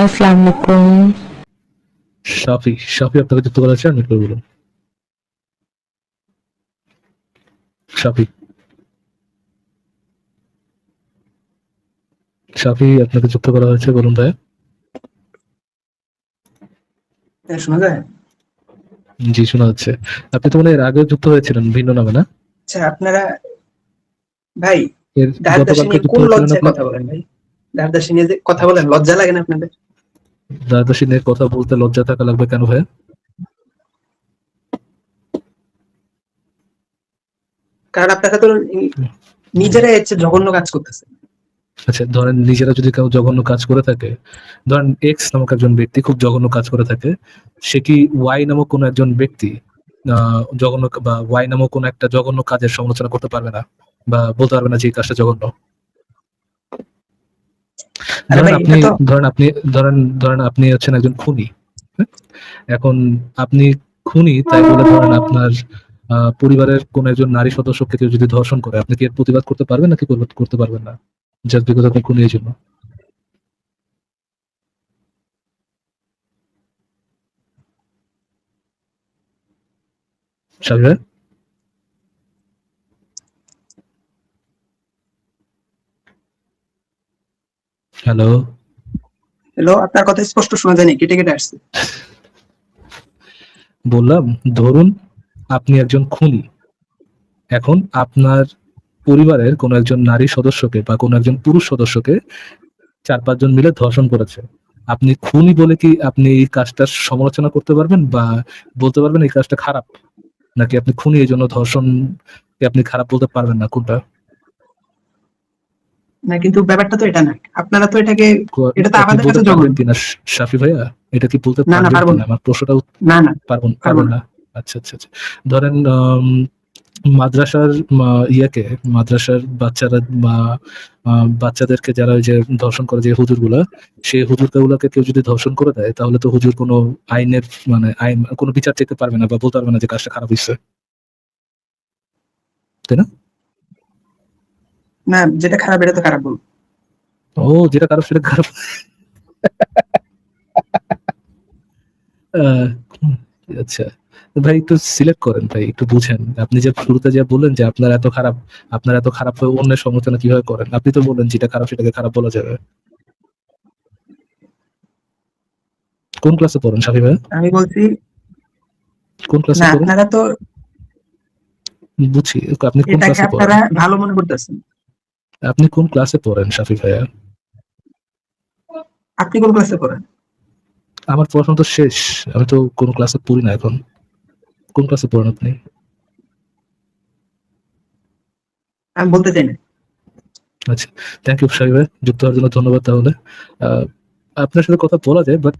আসসালামু আলাইকুম। শাফি আপনাকে যুক্ত করা আছে, আমি একটু বলুন। শাফি শাফি আপনাকে যুক্ত করা হয়েছে, বলুন ভাই। শোনা যায়? জি, শোনা যাচ্ছে। আপনি তো মনে হয় এর আগেও যুক্ত হয়েছিলেন ভিন্ন নামে, না? আচ্ছা, আপনারা ভাই এর দারদাসী গতকালকে নিয়ে যুক্ত কোন হয়েছিলেন লজ্জায় আপনি। কথা বলেন ভাই? দারদাসী নিয়ে যে কথা বলেন, লজ্জা লাগে না আপনাদের? দ্বাদশী নিয়ে কথা বলতে লজ্জা থাকা লাগবে কেন ভাই? কারণ আপনারা তো নিজেরাই হচ্ছে জঘন্য কাজ করতেছেন। আচ্ছা, ধরেন নিজেরা যদি কেউ জঘন্য কাজ করে থাকে, ধরেন এক্স নামক একজন ব্যক্তি খুব জঘন্য কাজ করে থাকে, সে কি ওয়াই নামক কোন একজন ব্যক্তি জঘন্য বা ওয়াই নামক কোন একটা জঘন্য কাজের সমালোচনা করতে পারবে না বা বলতে পারবে না যে এই কাজটা জঘন্য? আরে ধরেন ভাই, আপনি এটা তো ধরেন আপনি ধরেন ধরেন আপনি হচ্ছেন একজন খুনি। হ্যাঁ? এখন আপনি খুনি তাই বলে ধরেন আপনার পরিবারের কোন একজন নারী সদস্যকে কেউ যদি ধর্ষণ করে, আপনি কি এর প্রতিবাদ করতে পারবেন নাকি করতে পারবেন না? জাস্ট বিকজ আপনি খুনি এই জন্য। সাবির ভাই? হ্যালো? হ্যালো, আপনার কথা স্পষ্ট শোনা যায়নি, কেটে কেটে আসছে। বললাম, ধরুন আপনি একজন খুনি। এখন আপনার পরিবারের কোন একজন নারী সদস্যকে বা কোন একজন পুরুষ সদস্যকে ৪-৫ জন মিলে ধর্ষণ করেছে। আপনি খুনি বলে কি আপনি এই কাজটার সমালোচনা করতে পারবেন বা বলতে পারবেন এই কাজটা খারাপ? নাকি আপনি খুনি এইজন্য ধর্ষণকে আপনি খারাপ বলতে পারবেন না, কোনটা? না, কিন্তু ব্যাপারটা তো এটা না। আপনারা তো এটা তো আপনি আমাদের বলতে কাছে পারবেন জঘন্য। কিনা শাফি ভাইয়া? এটা কি বলতে না, না, পারবেন পারবো কিনা? না। আমার প্রশ্নটা না, না, পারবো পারবেন না। না। আচ্ছা, আচ্ছা, আচ্ছা। ধরেন মাদ্রাসার ইয়াকে মাদ্রাসার বাচ্চারা বা বাচ্চাদেরকে যারা ওই যে ধর্ষণ করে যে হুজুরগুলা, সেই হুজুরগুলাকে কেউ যদি ধর্ষণ করে দেয় তাহলে তো হুজুর কোনো আইনের কোনো বিচার চাইতে পারবে না বা বলতে পারবে না যে কাজটা খারাপ হইছে। তাই না? না, যেটা খারাপ এটা তো খারাপ বলবো। ও, যেটা খারাপ সেটা খারাপ। আহ, আচ্ছা। তো ভাই একটু সিলেক্ট করেন ভাই, একটু বুঝেন। আপনি যে শুরুতে যে বললেন যে আপনার এত খারাপ হয়ে অন্যের সমালোচনা কিভাবে করেন? আপনি তো বললেন যেটা খারাপ সেটাকে খারাপ বলা যাবে। কোন ক্লাসে পড়েন শাফি ভাই? আমি বলছি, কোন ক্লাসে না, পড়েন? আপনারা তো বুঝছি। আপনি কোন এটাকে ক্লাসে পড়েন? আপনারা ভালো মনে করতেছেন। আপনি কোন ক্লাসে পড়েন শাফি ভাইয়া? আপনি কোন ক্লাসে পড়েন? আমার পড়াশোনা তো শেষ। আমি তো কোন ক্লাসে পড়ি না এখন। কোন ক্লাসে পড়েন আপনি? আমি বলতে চাই না। আচ্ছা, থ্যাংক ইউ শাফি ভাই, যুক্ত হওয়ার জন্য ধন্যবাদ। তাহলে আপনার সাথে কথা বলা যায়, বাট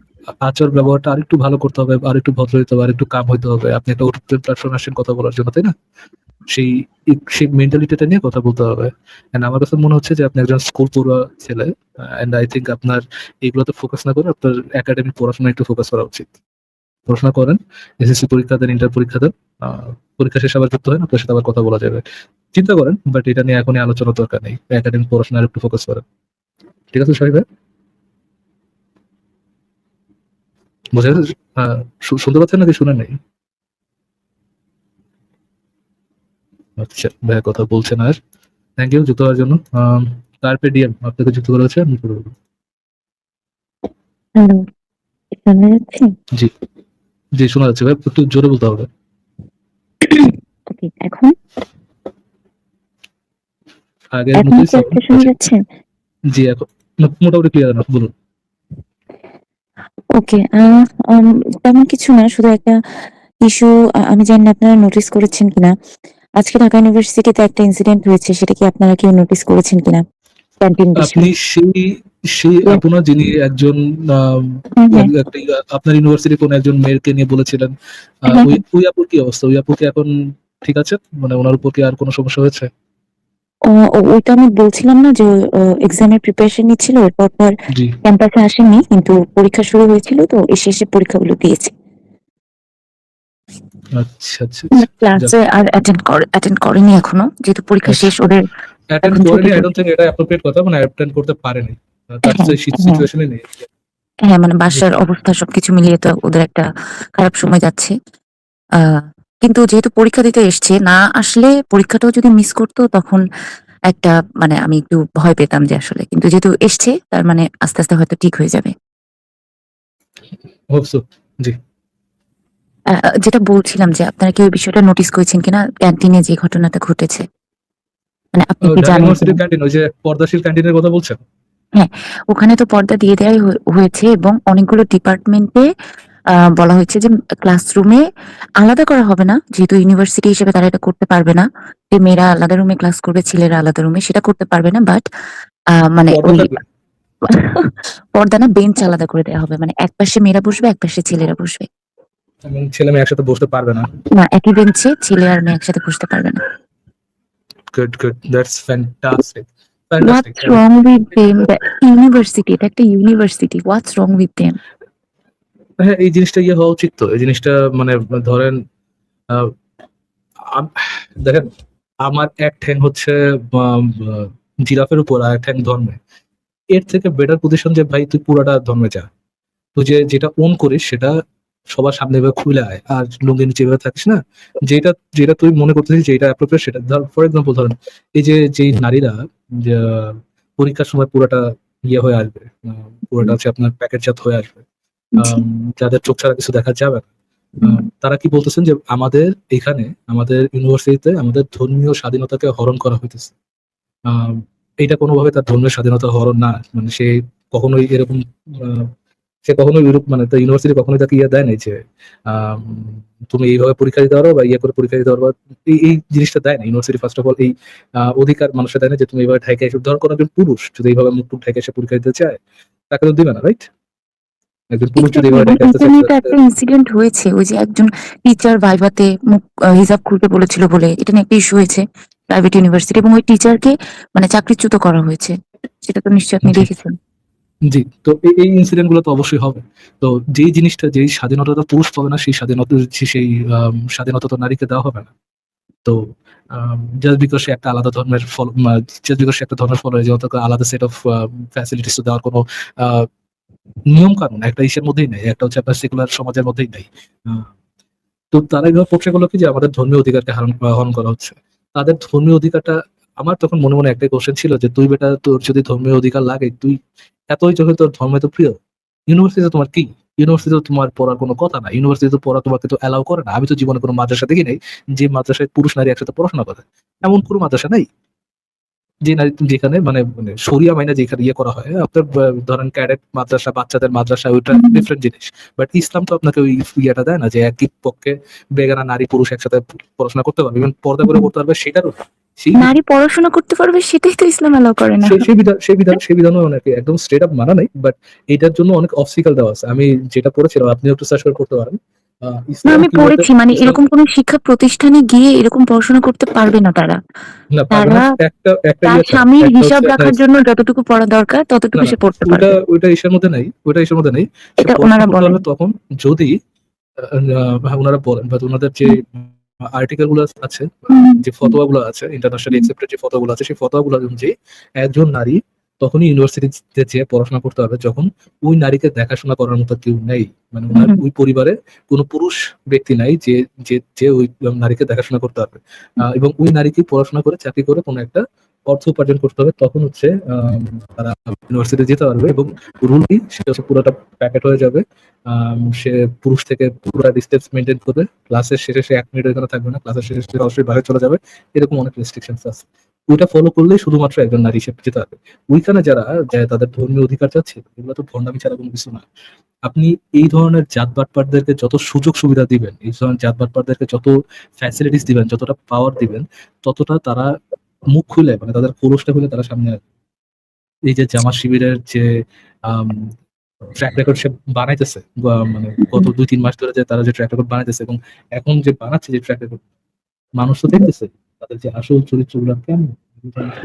আচার ব্যবহারটা আরেকটু ভালো করতে হবে, আরেকটু ভদ্র হইতে হবে, আরেকটু কাম হইতে হবে। আপনি একটা ওপেন প্ল্যাটফর্মে আসছেন কথা বলার জন্য, তাই না? সেই সেই মেন্টালিটিটা নিয়ে কথা বলতে হবে। এন্ড আমার কাছে মনে হচ্ছে যে আপনি একজন স্কুল পড়ুয়া ছেলে। এন্ড আই থিংক আপনার এগুলোতে ফোকাস না করে আপনার একাডেমিক পড়াশোনায় একটু ফোকাস করা উচিত। পড়াশোনা করেন, এসএসসি পরীক্ষা দেন, ইন্টার পরীক্ষা দেন। পরীক্ষা শেষে আবার যুক্ত হয়, আপনার সাথে আবার কথা বলা যাবে। চিন্তা করেন, বাট এটা নিয়ে এখনই আলোচনার দরকার নেই। একাডেমিক পড়াশোনায় একটু ফোকাস করেন। ঠিক আছে শাহিদ ভাই? বুঝা গেছে? শুনতে পাচ্ছেন নাকি শুনেন নাই? আচ্ছা, ভাইয়া কথা বলছেন আর। থ্যাংক ইউ যুক্ত হওয়ার জন্য। কার্পে ডিএম আপনাকে যুক্ত করা হচ্ছে, আমি শুরু করব। হ্যালো, শোনা যাচ্ছে? জি, জি, শোনা যাচ্ছে ভাই, একটু জোরে বলতে হবে। ওকে, এখন আগের এখন মতোই কি সাউন্ড আজকে শোনা আছে। যাচ্ছে? জি, এখন মোটামুটি ক্লিয়ার এনাফ, বলুন। ওকে, তেমন কিছু না, শুধু একটা ইস্যু। আমি জানি না আপনারা নোটিস করেছেন কিনা। আজকে ঢাকা ইউনিভার্সিটিতে একটা ইনসিডেন্ট হয়েছে, সেটা কি আপনারা কেউ নোটিস করেছেন কিনা? ক্যান্টিন আপনি বিষয়ে। সেই Yes, আপনা যিনি একজন হ্যাঁ, হ্যাঁ, আপনার ইউনিভার্সিটি কোন একজন মেয়েরকে নিয়ে বলেছিলেন, হ্যাঁ, হ্যাঁ। ওই আপুর কি অবস্থা? ওই আপু কি এখন ঠিক আছে? মানে ওনার উপর কি আর কোনো সমস্যা হয়েছে? ওইটা আমি বলছিলাম না যে এক্সামের প্রিপারেশন নিচ্ছিল, এরপর জি, ক্যাম্পাসে আসেনি, কিন্তু পরীক্ষা শুরু হয়েছিল, তো এসে পরীক্ষাগুলো দিয়েছে। আচ্ছা, আচ্ছা, আচ্ছা। যাক, ক্লাসে আর অ্যাটেন্ড করেনি এখনো, যেহেতু পরীক্ষা আচ্ছা। শেষ ওদের। অ্যাটেন্ড এখন ছুটি করেনি, আই ডোন্ট চলছে। থিংক এটা অ্যাপ্রোপ্রিয়েট কথা। মানে অ্যাটেন্ড করতে পারেনি। তার হ্যাঁ, সেই হ্যাঁ। সিচুয়েশনে নেই। হ্যাঁ, মানে জি, বাসার অবস্থা সবকিছু মিলিয়ে তো ওদের একটা খারাপ সময় যাচ্ছে। আ কিন্তু যেহেতু পরীক্ষা দিতে এসছে, না আসলে পরীক্ষাটাও যদি মিস করত তখন একটা মানে আমি একটু ভয় পেতাম যে আসলে। কিন্তু যেহেতু এসছে তার মানে আস্তে, আস্তে হয়তো ঠিক হয়ে যাবে। Hope so. জি। যেটা বলছিলাম যে আপনারা কি ওই বিষয়টা নোটিস করেছেন কিনা ক্যান্টিনে যে ঘটনাটা ঘটেছে? মানে আপনি কি ঢাকা জানেন কিনা? ইউনিভার্সিটির ক্যান্টিন, ওই যে পর্দাশীল ক্যান্টিনের কথা বলছেন? হ্যাঁ, ওখানে তো পর্দা দিয়ে দেওয়াই হয়েছে এবং অনেকগুলো ডিপার্টমেন্টে বলা হয়েছে যে ক্লাসরুমে আলাদা করা হবে না। যেহেতু ইউনিভার্সিটি হিসেবে তারা এটা করতে পারবে না। যে মেয়েরা আলাদা রুমে ক্লাস করবে, ছেলেরা আলাদা রুমে সেটা করতে পারবে না। বাট মানে পর্দা ওই থাকবে? পর্দা না বেঞ্চ আলাদা করে দেয়া হবে। মানে একপাশে মেয়েরা বসবে, একপাশে ছেলেরা বসবে। এবং ছেলে মেয়ে একসাথে বসতে পারবে না? না, একই বেঞ্চে ছেলে আর মেয়ে একসাথে বসতে পারবে না। Good, good. That's fantastic. What's fantastic. wrong with them? The university, এটা একটা university. What's wrong with them? হ্যাঁ, এই জিনিসটা হওয়া উচিত তো। এই জিনিসটা মানে ধরেন আ আম দেখেন, আমার এক ঠ্যাং হচ্ছে আম আ জিরাফের উপর, আর এক ঠ্যাং ধর্মে। এর থেকে বেটার পজিশন যে ভাই তুই পুরাটা ধর্মে যা। তুই যেটা ওন করিস সেটা সবার সামনে এভাবে খুলে আয়। আর লুঙ্গির নিচে এভাবে থাকিস না। যেটা যেটা তুই মনে করতেছিস যে এটা অ্যাপ্রোপ্রিয়েট, সেটা ধর, ফর এক্সাম্পল ধরেন এই যে যেই নারীরা যা পরীক্ষার সময় পুরাটা হয়ে আসবে, পুরাটা হচ্ছে আপনার প্যাকেটজাত হয়ে আসবে। জি। আম যাদের চোখ ছাড়া কিছু দেখা যাবে না। তারা কি বলতেছেন যে আমাদের এখানে, আমাদের ইউনিভার্সিটিতে আমাদের ধর্মীয় স্বাধীনতাকে হরণ করা হইতেছে। আম এইটা কোনোভাবে তার ধর্মীয় স্বাধীনতা হরণ না। মানে সে কখনোই এরকম আ সে কখনোই মানে তার ইউনিভার্সিটি কখনোই তাকে দেয় নাই যে আম তুমি এইভাবে পরীক্ষা দিতে পারবা বা করে পরীক্ষা দিতে পারবা। এই জিনিসটা দেয় না। ইউনিভার্সিটি ফার্স্ট অফ অল এই অধিকার মানুষের দেয় না যে তুমি এভাবে ঢাইকা এসে, ধর কোন একজন পুরুষ যদি এইভাবে মুখ-টুখ ঢেকে এসে পরীক্ষা দিতে চায়, তাকে তো দিবে না, রাইট? একজন পুরুষ যদি এক্সাক্টলি এভাবে এবং ঢাইকা আসতে এটা চায় নিয়ে তো একটা ইনসিডেন্ট হয়েছে। ওই যে একজন টিচার ভাইভাতে মুখ হিজাব খুলতে বলেছিল বলে এটা নিয়ে একটা ইস্যু হয়েছে প্রাইভেট ইউনিভার্সিটি এবং ওই টিচারকে মানে চাকরিচ্যুত করা হয়েছে। সেটা তো নিশ্চয়ই আপনি জি, দেখেছেন। জি। তো এই ইনসিডেন্ট গুলো তো অবশ্যই হবে। তো যেই জিনিসটা, যেই স্বাধীনতাটা পুরুষ পাবে না, সেই স্বাধীনতা, সেই স্বাধীনতা তো নারীকে দেওয়া হবে না। তো জাস্ট বিকজ সে একটা আলাদা ধর্মের জাস্ট বিকজ সে একটা ধর্মের ফলোয়ার, যে তাকে আলাদা সেট অফ ফ্যাসিলিটিস তো দেওয়ার কোনো আ নিয়ম কানুন একটা ইসের মধ্যেই নাই। একটা হচ্ছে আপনার সেকুলার সমাজের মধ্যেই নাই। আ তো তারা এভাবে পোট্রে করলো কি যে আমাদের ধর্মীয় অধিকারকে হরণ করা হচ্ছে। তাদের ধর্মীয় অধিকারটা, আমার তখন মনে, মনে একটাই কোয়েশ্চেন ছিল যে, "তুই বেটা, তোর যদি ধর্মীয় অধিকার লাগে, তুই এতই যখন তোর ধর্ম এত প্রিয়, ইউনিভার্সিটিতে তোমার কি? ইউনিভার্সিটিতে তোমার পড়ার কোনো কথা না। ইউনিভার্সিটিতে পড়া তোমাকে তো অ্যালাও করে না। আমি তো জীবনে কোনো মাদ্রাসা দেখি নাই যে মাদ্রাসায় পুরুষ নারী একসাথে পড়াশোনা করে। এমন কোনো মাদ্রাসা নাই। যে নারী যেখানে মানে শরিয়া মাইনা যেখানে করা হয়, আপনার ধরেন ক্যাডেট মাদ্রাসা, বাচ্চাদের মাদ্রাসা, ওইটা ডিফারেন্ট জিনিস। বাট ইসলাম তো আপনাকে ওই ইয়েটা দেয় না যে একই পক্ষে বেগানা নারী পুরুষ একসাথে পড়াশোনা করতে পারবে। ইভেন পর্দা করে করতে পারবে সেটারও সেই নারী পড়াশোনা করতে পারবে সেটাই তো ইসলাম অ্যালাও করে না। সেই বিধানও অনেকে একদম স্ট্রেট আপ মানা নাই। বাট এটার জন্য অনেক অবস্টিকেল দেওয়া আছে। আমি যেটা পড়েছিলাম, আপনিও একটু সার্চ করে পড়তে পারেন। না, ইসলাম আমি কি বলতে, পড়েছি মানে ইসলাম এরকম কোনো শিক্ষা প্রতিষ্ঠানে গিয়ে এরকম পড়াশোনা করতে পারবে না তারা। না পারবে না। তারা একটা তার ইয়ে ছাড়া। স্বামীর একটা হিসাব হচ্ছে আপনার, রাখার জন্য যতটুকু পড়া দরকার না, ততটুকু না, সে পড়তে ওইটা পারবে। ওইটা ইসের মধ্যে নাই। ওইটা ইসের মধ্যে নাই। সে এটা পড়াশোনা উনারা করতে বলেন। পারবে তখন যদি হ্যাঁ, উনারা বলেন, বাট উনাদের যে আর্টিকেল গুলো আছে, হুম, যে ফতোয়া গুলো আছে, ইন্টারন্যাশনালি অ্যাকসেপ্টেড যে ফতোয়া গুলো আছে, সেই ফতোয়া গুলো অনুযায়ী একজন নারী তখনই ইউনিভার্সিটিতে যেয়ে পড়াশোনা করতে পারবে যখন ওই নারীকে দেখাশোনা করার মতো কেউ নেই। মানে উনার হুম, ওই পরিবারে কোনো পুরুষ ব্যক্তি নাই যে যে যে ওই নারীকে দেখাশোনা করতে পারবে। এবং ওই নারীকে পড়াশোনা করে চাকরি করে কোনো একটা অর্থ উপার্জন করতে হবে। তখন হচ্ছে তারা ইউনিভার্সিটি যেতে পারবে এবং রুল কি সেটা হচ্ছে পুরোটা প্যাকেট হয়ে যাবে। সে পুরুষ থেকে পুরোটা ডিসটেন্স মেইনটেইন করবে। ক্লাসের শেষে সে ১ মিনিট ওখানে থাকবে না। ক্লাসের শেষে সে অবশ্যই বাইরে চলে যাবে। এরকম অনেক রেস্ট্রিকশনস আছে। ওইটা ফলো করলেই শুধুমাত্র একজন নারী হিসেবে যেতে পারবে। ওইখানে যারা যায় তাদের ধর্মীয় অধিকার চাচ্ছে, এগুলো তো ভন্ডামি ছাড়া কোনো কিছু না। আপনি এই ধরনের জাত-বাটপারদেরকে যত সুযোগ সুবিধা দিবেন, এই ধরনের জাত-বাটপারদেরকে যত ফ্যাসিলিটিস দিবেন, যতটা পাওয়ার দিবেন, ততটা তারা মুখ খুলে, মানে তাদের খোলসটা খুলে তারা সামনে আসবে। এই যে জামাত শিবিরের যে আম ট্র্যাক রেকর্ড সে বানাইতেছে, মানে গত হুম। ২-৩ মাস ধরে যে তারা যে ট্র্যাক রেকর্ড বানাইতেছে এবং এখন যে বানাচ্ছে যে ট্র্যাক রেকর্ড, মানুষ তো দেখতেছে তাদের যে আসল চরিত্রগুলা কেমন।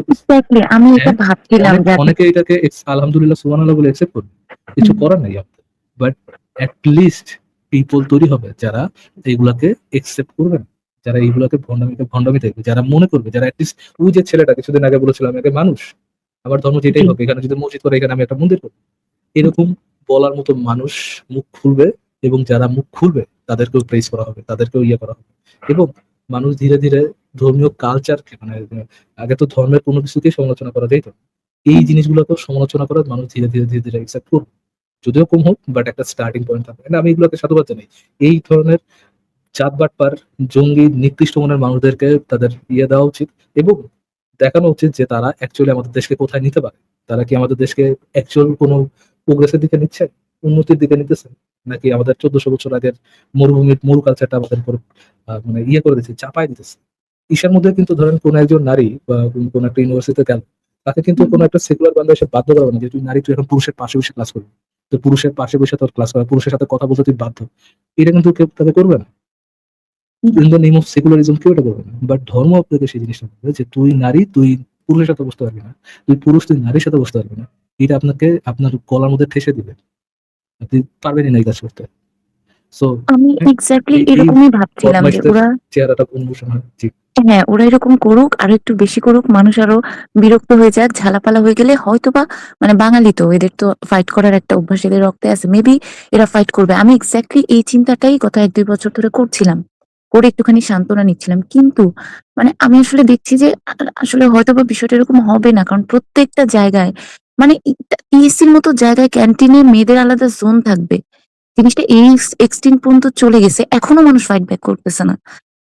এক্সাক্টলি আমি এটা হ্যাঁ, ভাবছিলাম যে আচ্ছা অনেকে এটাকে আলহামদুলিল্লাহ, সুবহানাল্লাহ বলে একসেপ্ট করবে। কিছু করার নাই আপনার। বাট এট লিস্ট পিপল তৈরি হবে যারা এগুলাকে একসেপ্ট করবে না। যারা এইগুলাকে ভন্ডামি দেখবে, যারা মনে করবে, যারা এট লিস্ট ওই যে ছেলেটা কিছুদিন আগে বলেছিল আমি একটা মানুষ। আমার ধর্ম জি, যেটাই হোক, এখানে যদি মসজিদ করে, এখানে আমি একটা মন্দির করব। এরকম বলার মতো মানুষ মুখ খুলবে, এবং যারা মুখ খুলবে তাদেরকেও প্রেস করা হবে, তাদেরকেও ইয়ে করা হবে। এবং মানুষ ধীরে ধীরে ধর্মীয় কালচারকে, মানে আগে তো ধর্মের কোনো কিছুকেই সমালোচনা করা যেত, এই জিনিসগুলোকেও সমালোচনা করে মানুষ ধীরে ধীরে ধীরে ধীরে অ্যাকসেপ্ট করবে, যদিও কম হোক, বাট একটা স্টার্টিং পয়েন্ট থাকবে। And আমি এগুলোকে সাধুবাদ জানাই। এই ধরনের চাঁদ বাটপার, জঙ্গি, নিকৃষ্ট মনের মানুষদেরকে তাদের ইয়ে দেওয়া উচিত, এবং দেখানো উচিত যে তারা অ্যাকচুয়ালি আমাদের দেশকে কোথায় নিতে পারে। তারা কি আমাদের দেশকে অ্যাকচুয়াল কোনো প্রোগ্রেসের দিকে নিচ্ছে, উন্নতির দিকে নিতেছে, নাকি আমাদের 1400 বছর আগের মরুভূমির মরু কালচারটা আমাদের উপর মানে ইয়ে করে দিচ্ছে, চাপায় দিতেছে। ঈশার মধ্যে কিন্তু ধরেন কোন একজন নারী বা কোন একটা ইউনিভার্সিটিতে গেল, তাকে কিন্তু কোনো একটা সেকুলার বান্ধব এসে বাধ্য করা না যে তুই নারী, তুই এখন পুরুষের পাশে বসে ক্লাস করবি, তো পুরুষের পাশে বসে তোর ক্লাস করা, পুরুষের সাথে কথা বলতে তুই বাধ্য, এটা কিন্তু কেউ তাকে করবে না। In the name of secularism কেউ এটা করবে না। বাট ধর্ম আপনাকে সেই জিনিসটা বলবে যে তুই নারী, তুই পুরুষের সাথে বসতে পারবি না, তুই পুরুষ, তুই নারীর সাথে বসতে পারবি না। এটা আপনাকে আপনার গলার মধ্যে ঠেসে দিবে, আপনি পারবেনই না এই কাজ করতে। সো আমি এক্স্যাক্টলি এই এরকমই ভাবছিলাম যে বদমাইশদের ওরা চেহারাটা উন্মোচন হয়। জি। হ্যাঁ, ওরা এরকম করুক, আরো একটু বেশি করুক, মানুষ আরো বিরক্ত হয়ে যাক, ঝালাপালা হয়ে গেলে হয়তোবা মানে বাঙালি তো এদের তো ফাইট করার একটা অভ্যাস এদের রক্তে আছে। মেবি এরা ফাইট করবে। আমি এক্স্যাক্টলি এই চিন্তাটাই গত ১-২ বছর ধরে করছিলাম। করে একটুখানি সান্ত্বনা নিচ্ছিলাম। কিন্তু মানে আমি আসলে দেখছি যে আসলে হয়তোবা বিষয়টা এরকম হবে না। কারণ প্রত্যেকটা জায়গায় মানে টিএসসির মতো জায়গায় ক্যান্টিনে মেয়েদের আলাদা জোন থাকবে। জিনিসটা এই এক্সটেন্ট পর্যন্ত চলে গেছে। এখনো মানুষ ফাইট ব্যাক করতেছে না।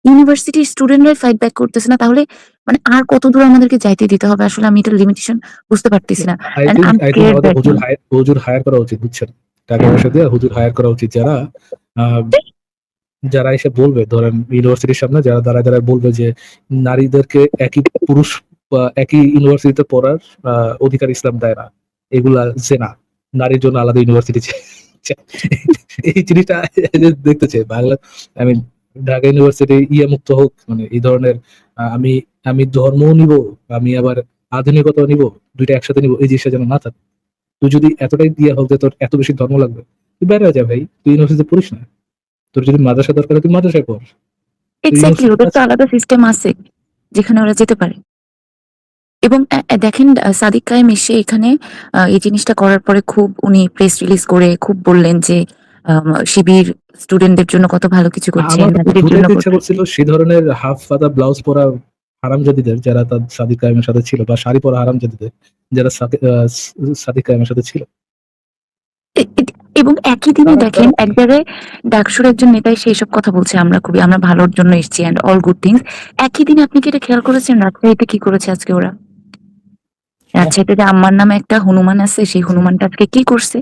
ইউনিভার্সিটির স্টুডেন্টরাই ফাইট ব্যাক করতেছে না। তাহলে মানে আর কতদূর আমাদেরকে যাইতে দিতে হবে? আসলে আমি এটার লিমিটেশন বুঝতে পারতেছি না। I and think I am I think scared আমাদের দ্যাট হুজুর নাও। হুজুর হায়ার করা উচিত, বুঝছেন? টাকা পয়সা দিয়ে হুজুর হায়ার করা উচিত, যারা আহ, যারা এসে বলবে, ধরেন ইউনিভার্সিটির সামনে যারা দাঁড়ায় দাঁড়ায় বলবে যে নারীদেরকে একই পুরুষ বা একই ইউনিভার্সিটিতে পড়ার অধিকার ইসলাম দেয় না, এগুলা জেনা, নারীর জন্য আলাদা ইউনিভার্সিটি এই জিনিসটা দেখতে চাই বাংলা। আমি ঢাকা ইউনিভার্সিটি ইয়ে মুক্ত হোক, মানে এই ধরনের আমি আমি ধর্মও নিব, আমি আবার আধুনিকতাও নিব, দুইটা একসাথে নিব, এই জিনিসটা যেন না থাকে। তুই যদি এতটাই দিয়ে হোক যে তোর এত বেশি ধর্ম লাগবে, তুই বাইরে যা ভাই, তুই ইউনিভার্সিটিতে পড়িস না। তোর যদি মাদ্রাসা দরকার হয় তুই মাদ্রাসায় পড়, তুই এক্সাক্টলি ইউনিভার্সিটি ওদের তো আছে। আলাদা সিস্টেম আছে যেখানে ওরা যেতে পারে। এবং দেখেন সাদিক কায়েম এসে এখানে এই জিনিসটা করার পরে খুব উনি প্রেস রিলিজ করে খুব বললেন যে শিবির স্টুডেন্টদের জন্য কত ভালো কিছু করছেন, আমার খুব নারীদের জন্য ধুলাইতে ইচ্ছা করতেছেন। করছিল সেই ধরনের হাফ পাতা ব্লাউজ পরা হারামজাদীদের, যারা তার সাদিক কায়েমের সাথে ছিল, বা শাড়ি পরা হারামজাদীদের যারা সাদিক কায়েমের সাথে ছিল। এবং একই দিনে তারা দেখেন তারা এক জায়গায় ডাকসুর একজন নেতাই সেই সব কথা বলছে, আমরা ভালোর জন্য এসেছি এন্ড অল গুড থিংস। একই দিনে আপনি কি এটা খেয়াল করেছেন রাজশাহীতে কি করেছে আজকে ওরা? রাজশাহীতে যে আম্মার নামে একটা হনুমান আছে, সেই হনুমানটা আজকে কি করছে?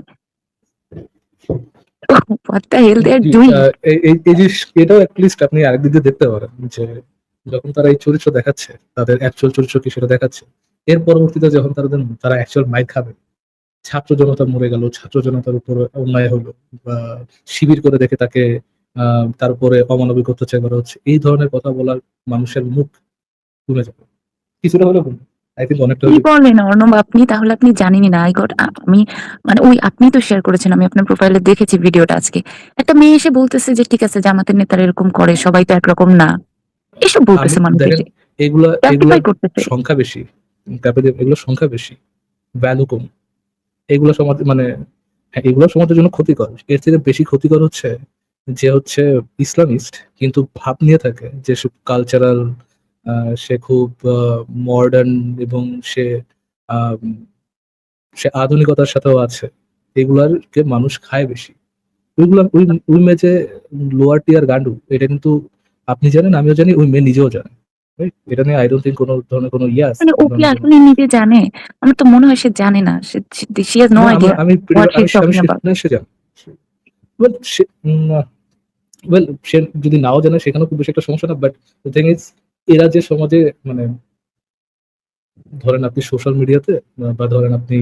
What the hell they are জি, ডুইং। এই জিনিস এটাও অ্যাটলিস্ট আপনি আরেকদিক দিয়ে দেখতে পারেন যে যখন তারা এই চরিত্র দেখাচ্ছে, তাদের অ্যাকচুয়াল চরিত্র কি সেটা দেখাচ্ছে, এর পরবর্তীতে যখন তারা অ্যাকচুয়াল মাইর খাবে, ছাত্র জনতা মরে গেল, ছাত্র জনতার উপর অন্যায় হলো, বা শিবির করে দেখে তাকে তার উপরে অমানবিক অত্যাচার করা হচ্ছে, এই ধরনের কথা বলার মানুষের মুখ কমে যাবে, কিছুটা হলেও কমবে। আই থিঙ্ক অনেকটা কি হলেও। বলেন অর্ণব আপনি? তাহলে আপনি জানেনই না। আমি মানে ওই আপনি তো শেয়ার করেছেন, আমি আপনার প্রোফাইলে দেখেছি ভিডিওটা আজকে। একটা মেয়ে এসে বলতেছে যে ঠিক আছে জামাতের নেতারা এরকম করে, সবাই তো একরকম না। এসব আমি বলতেছে মানুষ দেখেন, এসে। এগুলার জাস্টিফাই করতেছে। সংখ্যা বেশি, এগুলোর সংখ্যা বেশি, ভ্যালু কম। এগুলো সমাজ মানে হ্যাঁ, এগুলো সমাজের জন্য ক্ষতিকর। এর থেকে বেশি ক্ষতিকর হচ্ছে যে হচ্ছে ইসলামিস্ট কিন্তু ভাব নিয়ে থাকে যে সব কালচারাল, সে খুব মডার্ন, এবং সে আহ, সে আধুনিকতার সাথেও আছে, এগুলারকে মানুষ খায় বেশি। ওইগুলা ওই মেয়ে যে লোয়ার টিয়ার গান্ডু, এটা কিন্তু আপনি জানেন, আমিও জানি, ওই মেয়ে নিজেও জানে। Right? এটা নিয়ে আই ডোন্ট থিঙ্ক কোনো ধরনের কোনো ইয়ে আছে, মানে ও কোনো কি ধরনের কোনো। আসলে নিজে জানে? আমার তো মনে হয় সে জানে না। she has no না, idea আমি what she is আমি talking about. না, সে জানে। Well, সে যদি নাও জানে সেখানেও খুব বেশি একটা সমস্যা না, বাট দ্য থিং ইজ, এরা যে সমাজে মানে ধরেন আপনি সোশ্যাল মিডিয়াতে, বা ধরেন আপনি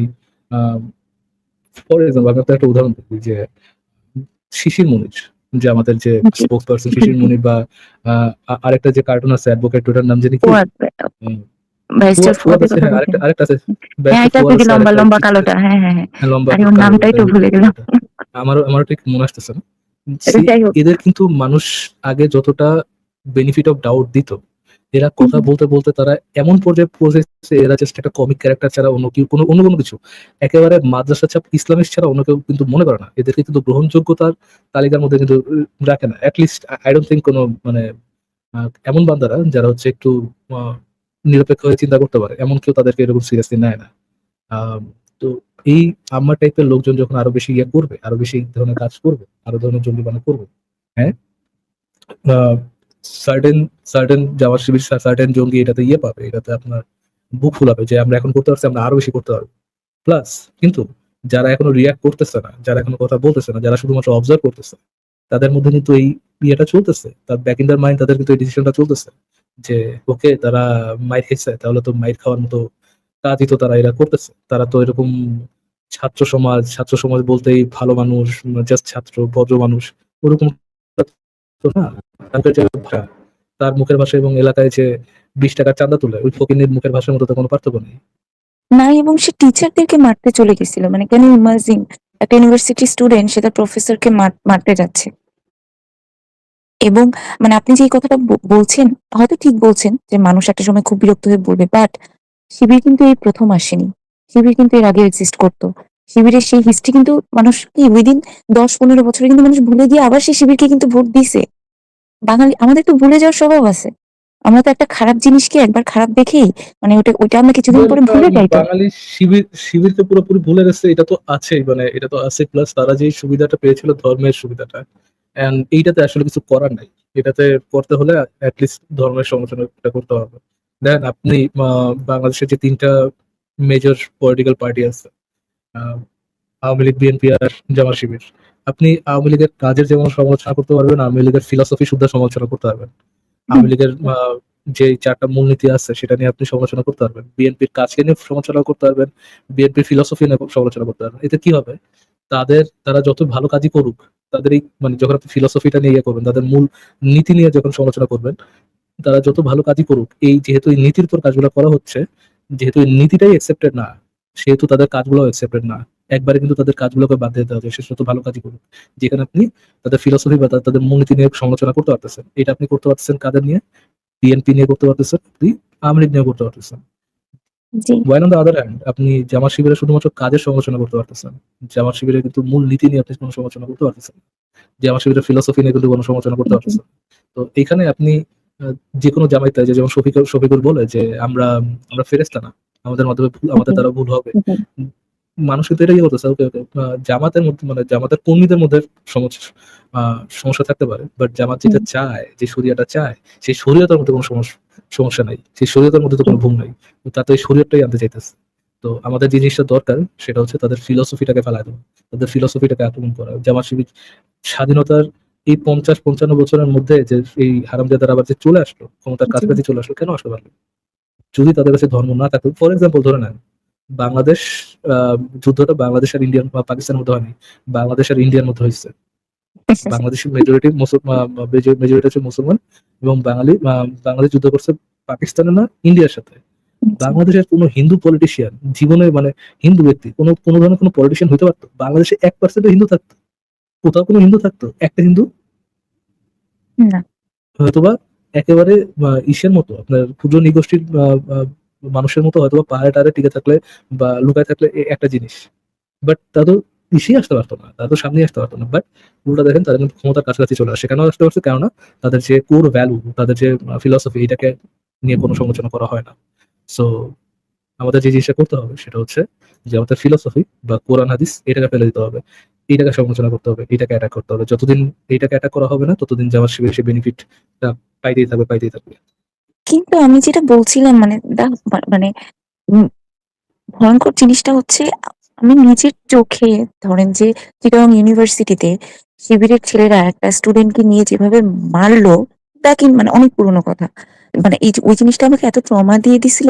ফর এক্সাম্পল আমি আপনার একটা উদাহরণ দিই যে শিশির মুনির, যে আমাদের যে স্পোক্স পার্সন শিশির মুনির, বা আরেকটা যে কার্টুন আছে অ্যাডভোকেট, ওটার নাম জানি কি, ফুয়াদ, উম, ব্যারিস্টার ফুয়াদ ফুয়াদের আছে, কথা হ্যাঁ, বলছেন? আরেকটা আছে, হ্যাঁ, ব্যারিস্টার এটা ফুয়াদ আছে যে আছে, লম্বা আরেকটা লম্বা কি ছিল, কালোটা। হ্যাঁ, হ্যাঁ, হ্যাঁ। হ্যাঁ, লম্বা আরে ওর কালো নামটাই লোকটা, তো ভুলে গেলাম। আমারও ঠিক মনে আসতেছে না। আচ্ছা, যাই হোক। এদের কিন্তু মানুষ আগে যতটা বেনিফিট অফ ডাউট দিত, এরা কথা বলতে বলতে তারা এমন পর্যায়ে পৌঁছেছে, এরা জাস্ট একটা কমিক ক্যারেক্টার ছাড়া অন্য কেউ অন্য কোনো কিছু একেবারে মাদ্রাসা ছাপ ইসলামিস্ট ছাড়া অন্য কেউ কিন্তু মনে করে না। এদেরকে কিন্তু গ্রহণযোগ্যতার তালিকার মধ্যে কিন্তু রাখে না। এটলিস্ট আই ডোন্ট থিংক কোনো মানে এমন বান্দারা যারা হচ্ছে একটু আহ, নিরপেক্ষ হয়ে চিন্তা করতে পারে, এমন কেউ তাদেরকে এরকম সিরিয়াসলি নেয় না। তো এই আমার টাইপের লোকজন যখন আরো বেশি ইয়ে করবে, আরো বেশি এই ধরনের কাজ করবে, আরো ধরনের জঙ্গিবানা করবে, হ্যাঁ, certain certain Jamaat Shibir certain জঙ্গি এটাতে ইয়ে পাবে, এটাতে আপনার বুক ফুলাবে যে আমরা এখন করতে পারছি, আমরা আরো বেশি করতে পারবো। প্লাস কিন্তু যারা এখনো রিয়াক্ট করতেছে না, যারা এখনো কথা বলতেছে না, যারা শুধুমাত্র অবজার্ভ করতেছে, তাদের মধ্যে কিন্তু এই ইয়েটা চলতেছে, তার ব্যাক ইন দ্য মাইন্ড তাদের কিন্তু এই ডিসিশনটা চলতেছে যে ওকে তারা মাইর খেয়েছে, তাহলে তো মাইর খাওয়ার মতো কাজই তো তারা এরা করতেছে। তারা তো এরকম ছাত্র সমাজ বলতেই ভালো মানুষ, জাস্ট ছাত্র ভদ্র মানুষ, ওরকম তো না। তাদের যে ভাষা, তার মুখের ভাষা এবং এলাকায় যে 20 টাকার চাঁদা তোলে ওই ফকিনের মুখের ভাষার মতো তো কোনো পার্থক্য নেই। না, এবং সে টিচারদেরকে মারতে চলে গেছিল। মানে কেন ইমাজিন একটা ইউনিভার্সিটি স্টুডেন্ট সে তার প্রফেসরকে মারতে যাচ্ছে। এবং মানে আপনি যে এই কথাটা বলছেন হয়তো ঠিক বলছেন যে মানুষ একটা সময় খুব বিরক্ত হয়ে বলবে, বাট শিবির কিন্তু এই প্রথম আসেনি। শিবির কিন্তু এর আগে এক্সিস্ট করতো। শিবিরের সেই হিস্ট্রি কিন্তু মানুষ কি উইদিন 10-15 বছরে কিন্তু মানুষ ভুলে গিয়ে আবার সেই শিবিরকে কিন্তু ভোট দিছে। বাঙালি আমাদের তো ভুলে যাওয়ার স্বভাব আছে। আমরা তো একটা খারাপ জিনিসকে একবার খারাপ দেখেই মানে ওইটা আমরা কিছুদিন পরে ভুলে যাই তো। বাঙালি শিবিরকে পুরোপুরি ভুলে গেছে, এটা তো আছেই, মানে এটা তো আছে। প্লাস তারা যে সুবিধাটা পেয়েছিল ধর্মের সুবিধাটা, এন্ড এইটাতে আসলে কিছু করার নাই। এটাতে করতে হলে অ্যাটলিস্ট ধর্মের সমালোচনাটা করতে হবে। দেখেন আপনি বাংলাদেশের যে 3টা মেজর পলিটিক্যাল পার্টি আছে, আহ, আওয়ামী লীগ, বিএনপি আর জামাত শিবির, আপনি আওয়ামী লীগের কাজের যেমন সমালোচনা করতে পারবেন, আওয়ামী লীগের ফিলসফি শুদ্ধ সমালোচনা করতে পারবেন। আওয়ামী লীগের যে 4টা মূলনীতি আছে সেটা নিয়ে আপনি সমালোচনা করতে পারবেন, বিএনপির কাজকে নিয়ে সমালোচনা করতে পারবেন, বিএনপির ফিলসফি নিয়ে সমালোচনা করতে পারবেন। এতে কি হবে, তারা যত ভালো কাজই করুক, তাদের এই মানে যখন আপনি ফিলসফিটা নিয়ে ইয়ে করবেন, তাদের মূল নীতি নিয়ে যখন সমালোচনা করবেন, তারা যত ভালো কাজই করুক, এই যেহেতু এই নীতির উপর কাজগুলো করা হচ্ছে, যেহেতু এই নীতিটাই একসেপ্টেড না, সেহেতু তাদের কাজগুলো একসেপ্টেড না। একবারে কিন্তু তাদের কাজগুলোকে বাদ দিয়ে দেওয়া যায়, সে যত ভালো কাজই করুক। যেখানে আপনি তাদের ফিলসফি বা তাদের মূলনীতি নিয়ে সমালোচনা করতে পারতেছেন, এটা আপনি করতে পারতেছেন কাদের নিয়ে? বিএনপি নিয়ে করতে পারতেছেন, আপনি আওয়ামী লীগ নিয়ে করতে পারতেছেন। জি। ওয়াইল অন দ্য আদার হ্যান্ড আপনি জামাত শিবিরের শুধুমাত্র কাজের সমালোচনা করতে পারতেছেন, জামাত শিবিরের কিন্তু মূল নীতি নিয়ে আপনি কোনো সমালোচনা করতে পারতেছেন, জামাত শিবিরের ফিলসফি নিয়ে কিন্তু কোনো সমালোচনা করতে পারতেছেন। তো এখানে আপনি আহ, যে কোনো জামাইতে যে যেমন শফিকুল বলে যে আমরা আমরা ফেরেশতা না, আমাদের মাধ্যমে আমাদের দ্বারা ভুল হবে। মানুষ কিন্তু এটাই বলতেছে, ওকে ওকে জামাতের মধ্যে মানে জামাতের কর্মীদের মধ্যে সমস্যা থাকতে পারে, বাট জামাত যেটা চায়, যে শরিয়াটা চায়, সেই শরিয়তের মধ্যে কোনো সমস্যা নাই, সেই শরিয়তের মধ্যে তো কোনো ভুল নাই। তো তাতে ওই শরিয়তটাই আনতে চাইতেছে। তো আমাদের যে জিনিসটা দরকার সেটা হচ্ছে তাদের ফিলসফিটাকে ফেলায় দেওয়া, তাদের ফিলসফিটাকে আক্রমণ করা। জামাত শিবির স্বাধীনতার এই 50-55 বছরের মধ্যে যে এই হারামজাদারা আবার যে চলে আসলো, ক্ষমতার কাছাকাছি চলে আসলো, কেন আসতে পারলো? যদি তাদের কাছে ধর্ম না থাকতো, ফর এক্সাম্পল ধরে নেন বাংলাদেশ যুদ্ধটা বাংলাদেশ আর ইন্ডিয়ান বা পাকিস্তানের মধ্যে হয়নি, বাংলাদেশ আর ইন্ডিয়ার মধ্যে হয়েছে। বাংলাদেশের মেজরিটি হচ্ছে মুসলমান এবং বাংলাদেশ যুদ্ধ করছে পাকিস্তানের না ইন্ডিয়ার সাথে। বাংলাদেশের কোনো হিন্দু পলিটিশিয়ান জীবনে মানে হিন্দু ব্যক্তি কোনো ধরনের কোনো পলিটিশিয়ান হইতে পারতো? বাংলাদেশে 1% হিন্দু থাকতো? কোথাও কোনো হিন্দু থাকতো? একটা হিন্দু না। হয়তোবা একেবারে ইসের মতো আপনার ক্ষুদ্র নিগোষ্ঠীর মানুষের মতো হয়তোবা পাহাড়ে টাহাড়ে টিকে থাকলে বা লুকায় থাকলে একটা জিনিস, বাট তা তো পিছিয়ে আসতে পারতো না, তারা তো সামনে আসতে পারতো না। বাট উল্টা দেখেন তারা কিন্তু ক্ষমতার কাছাকাছি চলে আসে, কেন আসতে পারছে? কেননা তাদের যে কোর ভ্যালু, তাদের যে ফিলসফি, এটাকে নিয়ে কোনো সমালোচনা করা হয় না। সো আমাদের যে জিনিসটা করতে হবে সেটা হচ্ছে যে আমাদের ফিলসফি বা কোরআন হাদিস এটাকে ফেলে দিতে হবে, এটাকে সমালোচনা করতে হবে, এটাকে অ্যাটাক করতে হবে। যতদিন এইটাকে অ্যাটাক করা হবে না, ততদিন জামাত শিবির সে বেনিফিটটা পাইতেই থাকবে। কিন্তু আমি যেটা বলছিলাম মানে মানে উম, ভয়ঙ্কর জিনিসটা হচ্ছে আমি নিজের চোখে ধরেন যে চিটাগং ইউনিভার্সিটিতে শিবিরের ছেলেরা একটা স্টুডেন্টকে নিয়ে যেভাবে মারলো, দেখেন মানে অনেক পুরোনো কথা। মানে ওই জিনিসটা আমাকে এত ট্রমা দিয়ে দিছিল।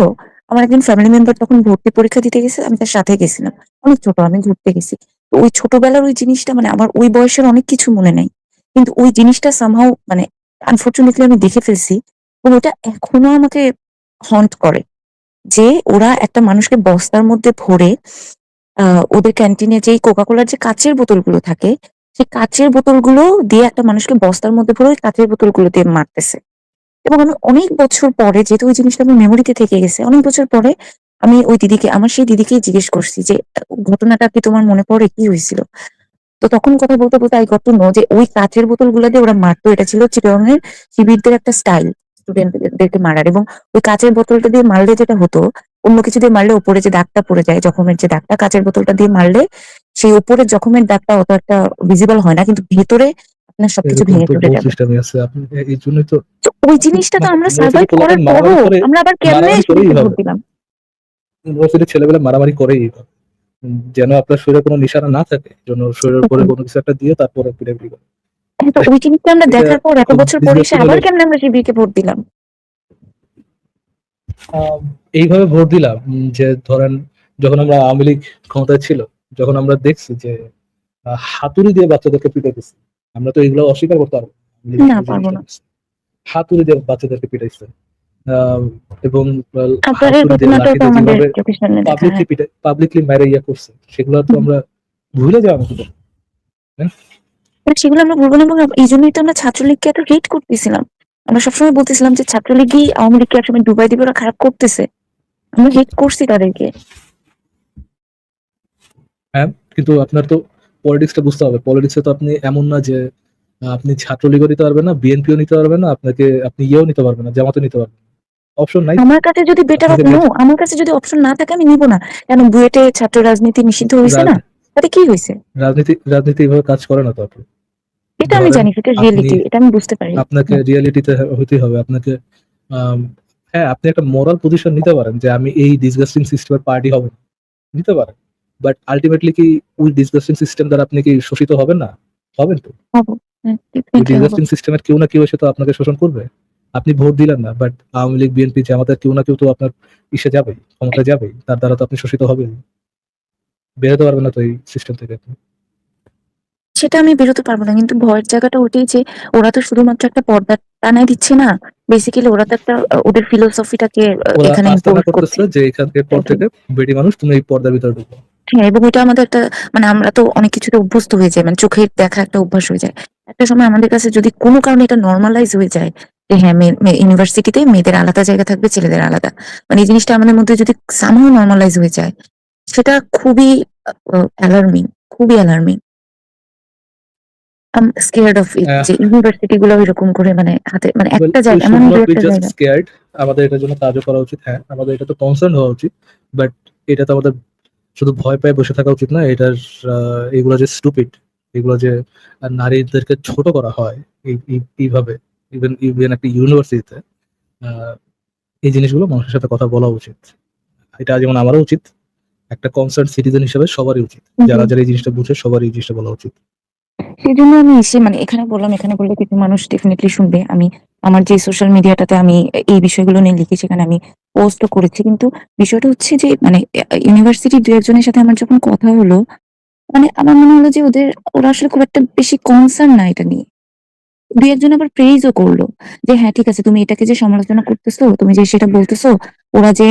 আমার একজন ফ্যামিলি মেম্বার তখন ভর্তি পরীক্ষা দিতে গেছে, আমি তার সাথে গেছিলাম। অনেক ছোট, আমি ঘুরতে গেছি। তো ওই ছোটবেলার ওই জিনিসটা মানে আমার ওই বয়সের অনেক কিছু মনে নাই, কিন্তু ওই জিনিসটা সামহাও মানে আনফরচুনেটলি আমি দেখে ফেলছি এবং ওটা এখনো আমাকে হন্ট করে যে ওরা একটা মানুষকে বস্তার মধ্যে ভরে ওদের ক্যান্টিনে যেই কোকাকোলার যে কাচের বোতলগুলো থাকে, সেই কাচের বোতলগুলো দিয়ে একটা মানুষকে বস্তার মধ্যে ভরে ওই কাচের বোতলগুলো দিয়ে মারতেছে। এবং আমি অনেক বছর পরে, যেহেতু ওই জিনিসটা আমার মেমোরিতে থেকে গেছে, অনেক বছর পরে আমি ওই দিদিকে, আমার সেই দিদিকেই জিজ্ঞেস করছি যে, ঘটনাটা কি তোমার মনে পড়ে? কি হয়েছিল?" তো তখন কথা বলতে, বলতে I got to know যে ওই কাঁচের বোতলগুলা দিয়ে ওরা মারতো। এটা ছিল চিটাগংয়ের শিবিরদের একটা স্টাইল স্টুডেন্টদেরকে মারার। এবং ওই কাঁচের বোতলটা দিয়ে মারলে যেটা হতো, অন্য কিছু দিয়ে মারলে উপরে যে দাগটা পড়ে যায়, জখমের যে দাগটা, কাঁচের বোতলটা দিয়ে মারলে সেই উপরের জখমের দাগটা অত একটা ভিজিবল হয় না, কিন্তু ভেতরে আপনার সবকিছু এরকম ভেঙে তো চলে বহুত যাবে। সিস্টেমই আছে। আপনি এই জন্যই তো তো ওই আপনি জিনিসটা তো মানে আমরা ইউনিভার্সিটি সার্ভাইভ পোলাপান করার মারামারি পরও করে, আমরা আবার কেমনে মারামারি করেই শিবিরকে ভোট এইভাবে। দিলাম? ইউনিভার্সিটির ছেলেবেলা মারামারি করেই এইভাবে। যেন আপনার শরীরে কোনো নিশানা না থাকে, যেন শরীরের উপরে কোনো কিছু একটা দিয়ে তারপরে পিটাপিটি করে। হ্যাঁ, তো ওই জিনিসটা আমরা এটা দেখার পর এত খুব বছর পরে এসে ডিসগাস্টিং হলো। আবার কেমনে আমরা শিবিরকে ভোট দিলাম? এইভাবে ভোট দিলাম যে ধরেন, যখন আমরা আওয়ামী লীগ ক্ষমতায় ছিল, যখন আমরা দেখছি যে হাতুড়ি দিয়ে বাচ্চাদেরকে পিটাইতেছে, আমরা তো এগুলো অস্বীকার করতে পারবো না। আওয়ামী লীগ না, আসলে পারবো জিনিসটা না। করছে। হাতুড়ি দিয়ে বাচ্চাদেরকে পিটাইছে। আহ, এবং আপনার এই হাতুড়ি দিয়ে ঘটনাটাও লাঠি তো দিয়ে আমাদের যেভাবে চোখের সামনে দেখা। হ্যাঁ। পাবলিকলি মেরে ইয়া করছে, সেগুলো তো আমরা ভুলে যাওয়ার মতো ব্যাপার, তাই না? মানে সেগুলো আমরা বলবো না, এবং এই জন্যই তো আমরা ছাত্রলীগকে এত হেট করতেছিলাম। আমরা সবসময় বলতেছিলাম যে ছাত্রলীগই আওয়ামী লীগকে একসময় ডুবাই দিবে, ওরা খারাপ করতেছে। আমরা হেট করছি তাদেরকে। হ্যাঁ, কিন্তু আপনার তো পলিটিক্সটা বুঝতে হবে। পলিটিক্সে তো আপনি এমন না যে আপনি ছাত্রলীগও নিতে পারবেন না, বিএনপিও নিতে পারবেন না, আপনি ইয়েও নিতে পারবেন না, জামাতও নিতে পারবেন না। অপশন নাই। আমার কাছে যদি বেটার আপনাকে নো, আমার কাছে যদি অপশন না থাকে আমি নিব না। কেন, বুয়েটে ছাত্র রাজনীতি নিষিদ্ধ হয়েছে না? তাতে কি হয়েছে? রাজনীতি এইভাবে কাজ করে না। তো আপনি এটা আমি ধরেন, জানি, সেটা আপনি রিয়েলিটি, এটা আমি বুঝতে পারি। আপনাকে হুম। রিয়েলিটিতে হইতে হবে। আপনাকে আম, হ্যাঁ, আপনি একটা মোরাল পজিশন নিতে পারেন যে আমি এই ডিসগাস্টিং সিস্টেমের পার্টি হব না, নিতে পারেন। বাট আলটিমেটলি কি ওই ডিসগাস্টিং সিস্টেম দ্বারা আপনি কি শোষিত হবেন না? হবেন তো। হবো। হ্যাঁ, ওই definitely হবো। ডিসগাস্টিং সিস্টেমের কেউ না কেউ এসে তো আপনাকে শোষণ করবে। আপনি ভোট দিলেন না, বাট আওয়ামী লীগ, বিএনপি, জামাতের কেউ না কেউ তো আপনার ইসে যাবেই, ক্ষমতায় যাবেই, তার দ্বারা তো আপনি শোষিত হবেন। বেরোতে পারবেন না তো এই সিস্টেম থেকে আপনি। সেটা আমি বেরোতে পারবো না, কিন্তু ভয়ের জায়গাটা ওটাই যে ওরা তো শুধুমাত্র একটা পর্দা টানায় দিচ্ছে না। বেসিক্যালি ওরা তো একটা ওদের ফিলোসফিটাকে ওরা এখানে আস্তানা ইম্পোজ করছে। করতেছে যে এরপর Exactly. থেকে বেডি মানুষ, তুমি এই পর্দার ভিতরে ঢুকো। হ্যাঁ, এবং ওইটা আমাদের একটা, মানে আমরা তো অনেক কিছুতে অভ্যস্ত হয়ে যাই, মানে চোখের দেখা একটা অভ্যাস হয়ে যায়। একটা সময় আমাদের কাছে যদি কোনো কারণে এটা নর্মালাইজ হয়ে যায় যে হ্যাঁ, ইউনিভার্সিটিতে মেয়েদের আলাদা জায়গা থাকবে, ছেলেদের আলাদা, মানে এই জিনিসটা আমাদের মধ্যে যদি সামহাও নর্মালাইজ হয়ে যায়, সেটা খুবই অ্যালার্মিং, খুবই alarming. I'm scared of it যে ইউনিভার্সিটি গুলো এরকম করে, মানে হাতে, মানে Well, একটা we জায়গা, এমন should দু not be একটা just জায়গা। scared. আমাদের এটার জন্য কাজও করা উচিত। হ্যাঁ, আমাদের এটা তো কনসার্ন হওয়া উচিত। বাট এটা তো আমাদের শুধু ভয় পেয়ে বসে থাকা উচিত না। এগুলো যে স্টুপিড, এগুলো যে নারীদেরকে ছোট করা হয় এইভাবে, ইভেন একটা ইউনিভার্সিটিতে, এই জিনিসগুলো মানুষের সাথে কথা বলা উচিত। এটা যেমন আমারও উচিত, একটা কনসার্ন সিটিজেন হিসেবে সবারই উচিত। যারা যারা এই জিনিসটা বুঝে সবারই এই জিনিসটা বলা উচিত। সেই জন্য আমি এসে, মানে এখানে বললাম, এখানে বললে কিছু মানুষ ডেফিনেটলি শুনবে। আমি আমার যে সোশ্যাল মিডিয়াটাতে আমি এই বিষয়গুলো নিয়ে লিখি, সেখানে আমি পোস্টও করেছি। কিন্তু বিষয়টা হচ্ছে যে, মানে ইউনিভার্সিটির দু একজনের সাথে আমার যখন কথা হলো, মানে আমার মনে হলো যে ওরা আসলে খুব একটা বেশি কনসার্ন না এটা নিয়ে। দুই একজন আবার প্রেইজও করলো যে হ্যাঁ, ঠিক আছে, তুমি এটাকে যে সমালোচনা করতেছো, তুমি যে সেটা বলতেছো, ওরা যে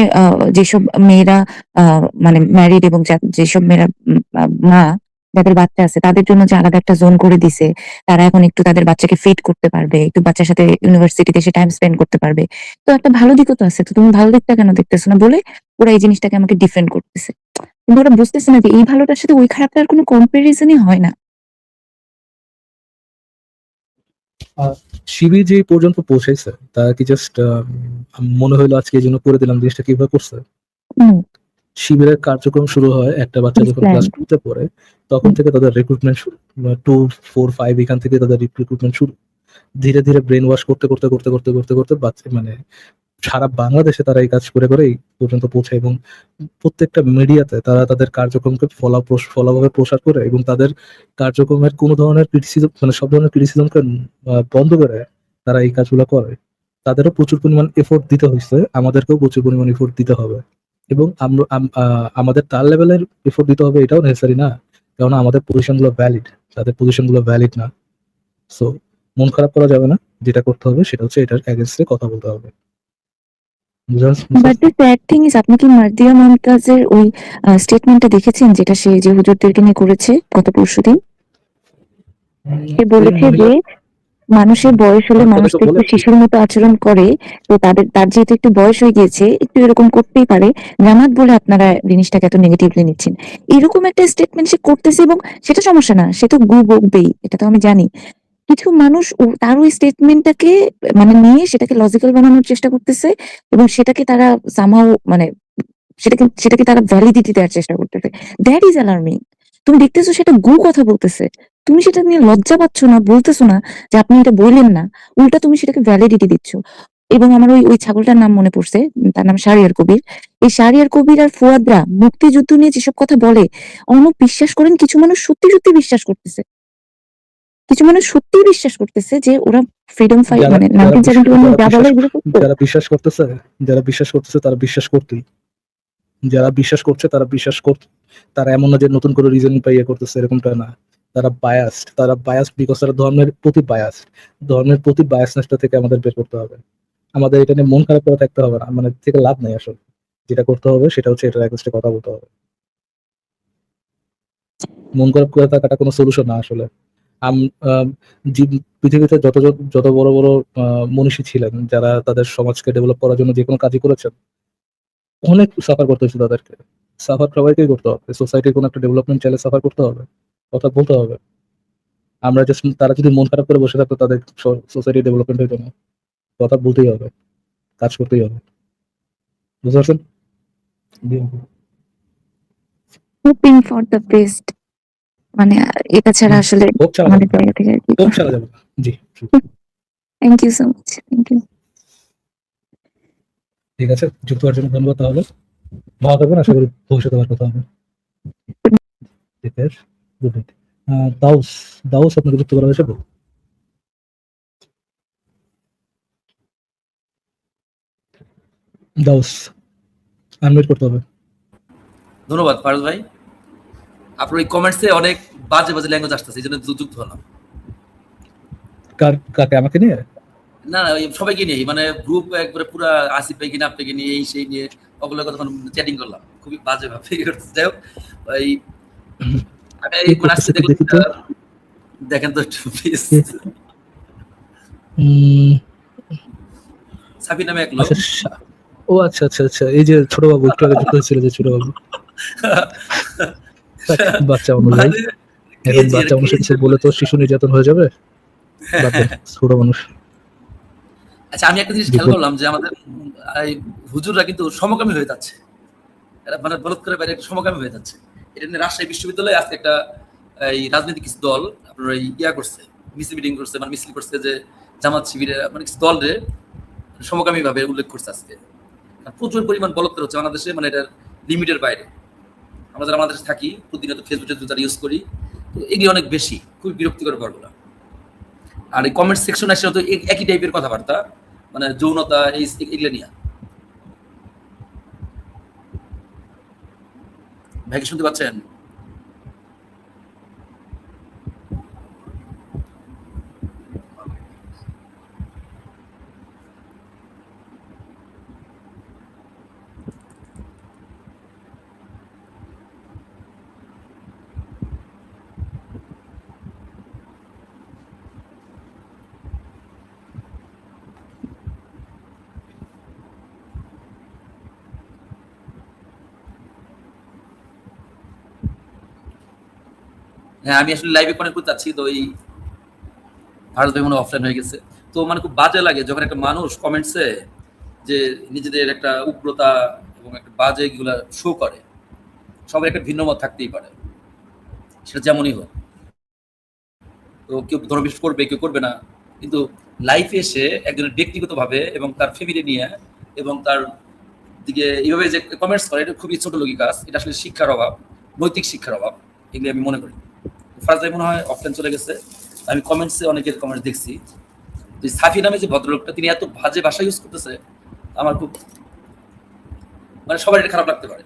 যেসব মেয়েরা মানে ম্যারিড, এবং যেসব মেয়েরা মা, যাদের বাচ্চা আছে, তাদের জন্য যে আলাদা একটা জোন করে দিছে, তারা এখন একটু তাদের বাচ্চাকে ফিট করতে পারবে, একটু বাচ্চার সাথে ইউনিভার্সিটিতে এসে টাইম স্পেন্ড করতে পারবে। তো একটা ভালো দিকও তো আছে, তো তুমি ভালো দিকটা কেন দেখতেছো না বলে ওরা এই জিনিসটাকে আমাকে ডিফেন্ড করতেছে। কিন্তু ওরা বুঝতেছে না যে এই ভালোটার সাথে ওই খারাপটার কোনো কম্পারিজনই হয় না। শিবির যে পর্যন্ত পৌঁছাইছে, তা কি জাস্ট মনে হইলো আজকে এই জন্য করে দিলাম, জিনিসটা কিভাবে করছে? হুম। শিবিরের কার্যক্রম শুরু হয় একটা বাচ্চা যখন ক্লাস প্ল্যান। 2 তে পড়ে, তখন থেকে তাদের রিক্রুটমেন্ট শুরু। 2, 4, 5 এখান থেকে তাদের রিক্রুটমেন্ট শুরু। ধীরে ধীরে ব্রেন ওয়াশ করতে করতে করতে করতে করতে করতে বাচ্চা মানে সারা বাংলাদেশে তারা এই কাজ করে করে এই পর্যন্ত পৌঁছায়। এবং প্রত্যেকটা মিডিয়াতে তারা তাদের কার্যক্রমকে ফলাভাবে প্রসার করে, এবং তাদের কার্যক্রমের কোনো ধরনের ক্রিটিসিজম, মানে সব ধরনের ক্রিটিসিজমকে বন্ধ করে তারা এই কাজগুলো করে। তাদেরও প্রচুর পরিমাণ এফোর্ট দিতে হয়েছে, আমাদেরকেও প্রচুর পরিমাণ এফোর্ট দিতে হবে। এবং আমাদের তার লেভেলের এফোর্ট দিতে হবে এটাও নেসেসারি না, কেননা আমাদের পজিশনগুলো ভ্যালিড, তাদের পজিশনগুলো ভ্যালিড না। সো মন খারাপ করা যাবে না। যেটা করতে হবে সেটা হচ্ছে এটার এগেইনস্টে কথা বলতে হবে। But the sad thing is, আপনি কি মার্জিয়া মমতাজের ওই স্টেটমেন্টটা দেখেছেন, যেটা সে যে হুজুরদেরকে নিয়ে করেছে গত পরশুদিন? সে ওই বলেছে যে মহিলা মানুষের বয়স হলে মানুষ আপনাদেরকে তো একটু বলেছি শিশুর মতো আচরণ করে। তো তার যেহেতু একটু বয়স হয়ে গিয়েছে, একটু এরকম করতেই পারে। জামাত বলে আপনারা জিনিসটাকে এত নেগেটিভলি নিচ্ছেন। এরকম একটা স্টেটমেন্ট সে করতেছে এবং সেটা সমস্যা না। সে তো বকবেই। এটা তো আমি জানি। কিছু মানুষ তার ওই স্টেটমেন্টটাকে মানে নিয়ে সেটাকে লজিক্যাল বানানোর চেষ্টা করতেছে এবং সেটাকে তারা সামহাউ মানে সেটাকে তারা ভ্যালিডিটি দেওয়ার চেষ্টা করতেছে। That is alarming. তুমি দেখতেছো সেটা কথা বলতেছে। তুমি সেটা নিয়ে লজ্জা পাচ্ছ না, বলতেছো না যে আপনি এটা বললেন না। উল্টা তুমি সেটাকে ভ্যালিডিটি দিচ্ছ। এবং আমার ওই ছাগলটার নাম মনে পড়ছে। তার নাম শাহরিয়ার কবির। এই শাহরিয়ার কবির আর ফুয়াদরা মুক্তিযুদ্ধ নিয়ে যেসব কথা বলে, অর্ণব বিশ্বাস করেন কিছু মানুষ সত্যি সত্যি বিশ্বাস করতেছে। কিছু মানুষ সত্যিই বিশ্বাস করতেছে যে ওরা ফ্রিডম ফাইট যারা মানে যারা 1971 যা বলে বিশ্বাস এগুলো সত্য। যারা বিশ্বাস করতেছে তারা বিশ্বাস করতেই, যারা বিশ্বাস করছে তারা বিশ্বাস করতে, তারা এমন না যে নতুন করে রিজন পাইয়ে করতেছে, এরকমটা না। তারা বায়াসড বিকজ তারা ধর্মের প্রতি বায়াসনেসটা থেকে আমাদের বের করতে হবে। আমাদের এটা নিয়ে মন খারাপ করে থাকতে হবে না, মানে থেকে লাভ নাই আসলে। যেটা করতে হবে সেটা হচ্ছে এটার এগেইনস্টে কথা বলতে হবে। মন খারাপ করে থাকাটা কোনো সলিউশন না আসলে। পৃথিবীতে যত বড় বড় মনীষী ছিলেন, যারা তাদের সমাজকে ডেভেলপ করার জন্য যে কোনো কাজই করেছেন, অনেক সাফার করতে হয়েছে তাদেরকে। সাফার সবাইকেই করতে হবে। সোসাইটির কোনো একটা ডেভেলপমেন্ট চাইলে সাফার করতে হবে, কথা বলতে হবে। তারা যদি মন খারাপ করে বসে থাকতো, তাদের সোসাইটি ডেভেলপমেন্ট হইতো না। কথা বলতেই হবে, কাজ করতেই হবে। বুঝতে পারছেন? হোপিং ফর দ্য বেস্ট মানে এটা ছাড়া আসলে হোপ ছাড়া যাবে আমাদের না, জায়গা থেকে আর কি। হোপ ছাড়া যাবে না। জি, thank you so much. Thank you. ঠিক আছে, যুক্ত হওয়ার জন্য ধন্যবাদ। তাহলে ভালো থাকবেন, আশা করি ভবিষ্যতে আবার কথা হবে। ঠিক আছে, গুড নাইট। দাউস দাউস আপনাকে যুক্ত করা হয়েছে। দাউস আনমিউট করতে হবে। ধন্যবাদ ফারুজ ভাই, আপনার এই কমেন্টসে অনেক বাজে বাজে ল্যাঙ্গুয়েজ আসতেছে, এই জন্য যুক্ত হলাম। কাকে? আমাকে নিয়ে? না না, সবাইকে নিয়ে, মানে গ্রুপ একবারে পুরো আসিফ ভাই কিনা আপনাকে নিয়ে এই সেই নিয়ে ওগুলো কথা চ্যাটিং করলাম, খুবই বাজে ভাবে। যাই হোক, এই আমি মানে আসছে দেখি তো। দেখেন তো একটু প্লিজ। সাফি নামে এক লোক। ও আচ্ছা আচ্ছা আচ্ছা, এই যে ছোট বাবু একটু আগে যুক্ত হয়েছিল, যে ছোট বাবু বাচ্চা মানুষ ভাই, এখন বাচ্চা মানুষের কিছু বলে তো শিশু নির্যাতন হয়ে যাবে। ছোট মানুষ। আচ্ছা, আমি একটা জিনিস খেয়াল করলাম যে আমাদের হুজুররা কিন্তু সমকামী হয়ে যাচ্ছে, মানে বলৎকারের বাইরে একটা সমকামী হয়ে যাচ্ছে। এটা নিয়ে রাজশাহী বিশ্ববিদ্যালয়ে আজকে একটা এই রাজনৈতিক কিছু দল আপনার ওই করছে, মিটিং করছে, মানে মিছিল করছে যে জামাত শিবিরের মানে কিছু দলরে সমকামী ভাবে উল্লেখ করছে আজকে। প্রচুর পরিমাণ বলৎকার হচ্ছে বাংলাদেশে, মানে এটার লিমিটের বাইরে। আমরা যারা আমাদের থাকি প্রতিনিয়ত ফেসবুক যারা ইউজ করি, তো এগুলি অনেক বেশি, খুবই বিরক্তিকর ব্যাপারগুলো। আর এই কমেন্ট সেকশন আসলে তো একই টাইপের কথাবার্তা, মানে যৌনতা এগুলো নিয়ে। ভাই কি শুনতে পাচ্ছেন? হ্যাঁ, আমি আসলে লাইভে কানেক্ট করতে চাচ্ছি, তো এই ভারত ভাই মনে অফলাইন হয়ে গেছে। তো মানে খুব বাজে লাগে যখন একটা মানুষ কমেন্টসে যে নিজেদের একটা উগ্রতা এবং একটা বাজে এগুলা শো করে। সবাই একটা ভিন্ন মত থাকতেই পারে, সেটা যেমনই হোক। তো কেউ ধর্মবিশ্বাস করবে, কেউ করবে না, কিন্তু লাইফে এসে একজনের ব্যক্তিগতভাবে এবং তার ফ্যামিলি নিয়ে এবং তার দিকে এইভাবে যে কমেন্টস করে, এটা খুবই ছোট লোকই কাজ। এটা আসলে শিক্ষার অভাব, নৈতিক শিক্ষার অভাব, এগুলি আমি মনে করি। ফার্স্ট মনে হয় অফলাইন চলে গেছে। আমি কমেন্টসে অনেকের কমেন্টস দেখছি, তো সাফি নামে যে ভদ্রলোকটা, তিনি এত বাজে ভাষা ইউজ করতেছে, আমার খুব মানে সবার এটা খারাপ লাগতে পারে।